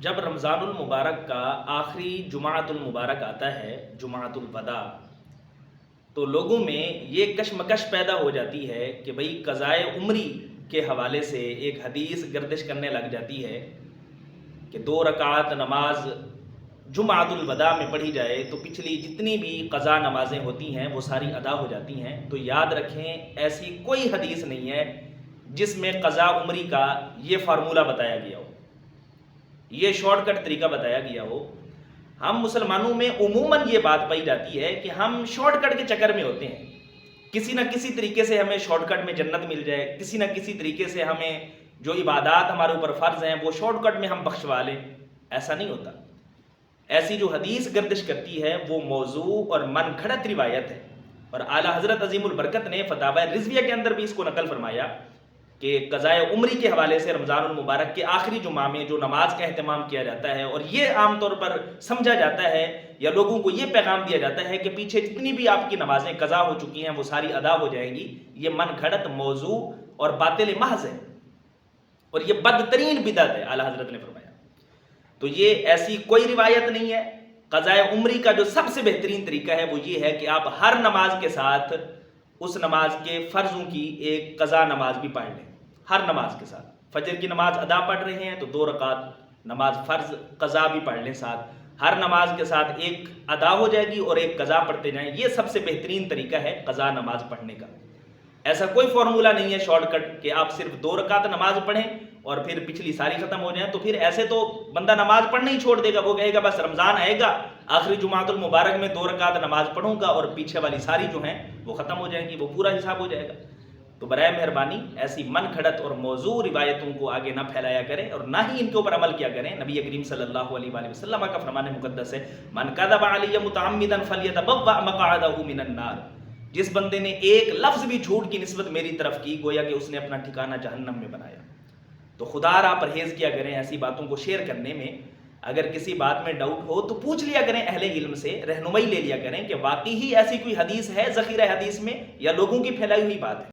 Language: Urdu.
جب رمضان المبارک کا آخری جمعۃ المبارک آتا ہے، جمعۃ الوداع، تو لوگوں میں یہ کشمکش پیدا ہو جاتی ہے کہ بھئی قضائے عمری کے حوالے سے ایک حدیث گردش کرنے لگ جاتی ہے کہ 2 رکعت نماز جمعۃ الوداع میں پڑھی جائے تو پچھلی جتنی بھی قضا نمازیں ہوتی ہیں وہ ساری ادا ہو جاتی ہیں۔ تو یاد رکھیں، ایسی کوئی حدیث نہیں ہے جس میں قضا عمری کا یہ فارمولہ بتایا گیا ہو، یہ شارٹ کٹ طریقہ بتایا گیا ہو۔ ہم مسلمانوں میں عموماً یہ بات پائی جاتی ہے کہ ہم شارٹ کٹ کے چکر میں ہوتے ہیں، کسی نہ کسی طریقے سے ہمیں شارٹ کٹ میں جنت مل جائے، کسی نہ کسی طریقے سے ہمیں جو عبادات ہمارے اوپر فرض ہیں وہ شارٹ کٹ میں ہم بخشوا لیں۔ ایسا نہیں ہوتا۔ ایسی جو حدیث گردش کرتی ہے وہ موضوع اور من گھڑت روایت ہے، اور اعلیٰ حضرت عظیم البرکت نے فتاوی رضویہ کے اندر بھی اس کو نقل فرمایا کہ قضائے عمری کے حوالے سے رمضان المبارک کے آخری جمعہ میں جو نماز کا اہتمام کیا جاتا ہے، اور یہ عام طور پر سمجھا جاتا ہے یا لوگوں کو یہ پیغام دیا جاتا ہے کہ پیچھے جتنی بھی آپ کی نمازیں قضا ہو چکی ہیں وہ ساری ادا ہو جائیں گی، یہ من گھڑت موضوع اور باطل محض ہے، اور یہ بدترین بدعت ہے، اعلیٰ حضرت نے فرمایا۔ تو یہ ایسی کوئی روایت نہیں ہے۔ قضائے عمری کا جو سب سے بہترین طریقہ ہے وہ یہ ہے کہ آپ ہر نماز کے ساتھ اس نماز کے فرضوں کی ایک قضا نماز بھی پڑھ لیں۔ ہر نماز کے ساتھ فجر کی نماز ادا پڑھ رہے ہیں تو 2 رکعت نماز فرض قضا بھی پڑھ لیں ساتھ، ہر نماز کے ساتھ ایک ادا ہو جائے گی اور ایک قضا پڑھتے جائیں۔ یہ سب سے بہترین طریقہ ہے قضا نماز پڑھنے کا۔ ایسا کوئی فارمولہ نہیں ہے شارٹ کٹ کہ آپ صرف 2 رکعت نماز پڑھیں اور پھر پچھلی ساری ختم ہو جائیں۔ تو پھر ایسے تو بندہ نماز پڑھنا ہی چھوڑ دے گا، وہ کہے گا بس رمضان آئے گا آخری جمعۃ المبارک میں 2 رکعت نماز پڑھوں گا اور پیچھے والی ساری جو ہیں وہ ختم ہو جائیں گی، وہ پورا حساب ہو جائے گا۔ تو برائے مہربانی ایسی من گھڑت اور موضوع روایتوں کو آگے نہ پھیلایا کریں اور نہ ہی ان کے اوپر عمل کیا کریں۔ نبی کریم صلی اللہ علیہ وآلہ وسلم کا فرمان مقدس ہے، من کذب علی متعمدا فلیتبوأ مقعدہ من النار۔ جس بندے نے ایک لفظ بھی جھوٹ کی نسبت میری طرف کی، گویا کہ اس نے اپنا ٹھکانہ جہنم میں بنایا۔ تو خدا را پرہیز کیا کریں ایسی باتوں کو شیئر کرنے میں۔ اگر کسی بات میں ڈاؤٹ ہو تو پوچھ لیا کریں، اہل علم سے رہنمائی لے لیا کریں کہ واقعی ہی ایسی کوئی حدیث ہے ذخیرہ حدیث میں یا لوگوں کی پھیلائی ہوئی بات ہے۔